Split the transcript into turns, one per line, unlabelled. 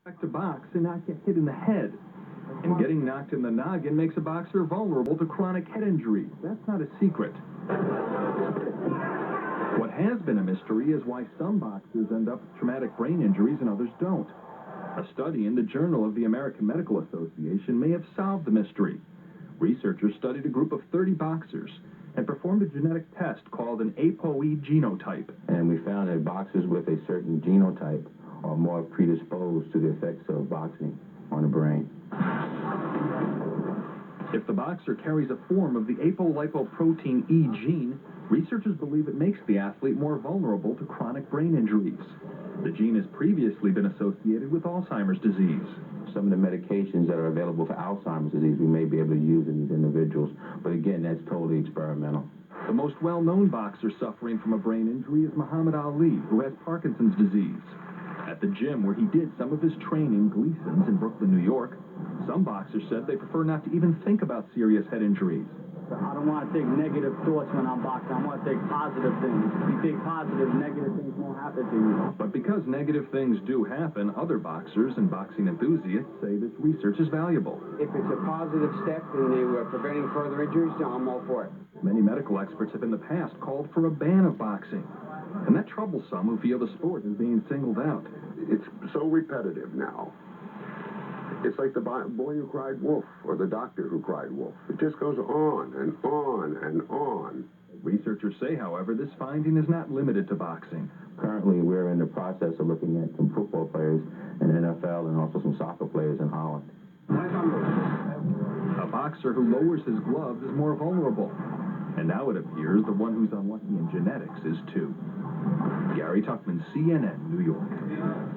To box and not get hit in the head. And getting knocked in the noggin makes a boxer vulnerable to chronic head injury. That's not a secret. What has been a mystery is why some boxers end up with traumatic brain injuries and others don't. A study in the Journal of the American Medical Association may have solved the mystery. Researchers studied a group of 30 boxers and performed a genetic test called an ApoE genotype.
And we found that boxers with a certain genotype are more predisposed to the effects of boxing on the brain.
If the boxer carries a form of the apolipoprotein E gene, researchers believe it makes the athlete more vulnerable to chronic brain injuries. The gene has previously been associated with Alzheimer's disease.
Some of the medications that are available for Alzheimer's disease we may be able to use in these individuals, but again, that's totally experimental.
The most well-known boxer suffering from a brain injury is Muhammad Ali, who has Parkinson's disease. At the gym where he did some of his training, Gleason's in Brooklyn, New York, some boxers said they prefer not to even think about serious head injuries.
I don't want to think negative thoughts when I'm boxing. I want to think positive things. If you think positive, negative things won't happen to you.
But because negative things do happen, other boxers and boxing enthusiasts say this research is valuable.
If it's a positive step in preventing further injuries, I'm all for it.
Many medical experts have in the past called for a ban of boxing. And that troubles some who feel the sport is being singled out.
It's so repetitive now. It's like the boy who cried wolf, or the doctor who cried wolf. It just goes on and on and on.
Researchers say, however, this finding is not limited to boxing.
Currently, we're in the process of looking at some football players in the NFL and also some soccer players in Holland.
A boxer who lowers his gloves is more vulnerable. And now it appears the one who's unlucky in genetics is too. Tuchman, CNN, New York.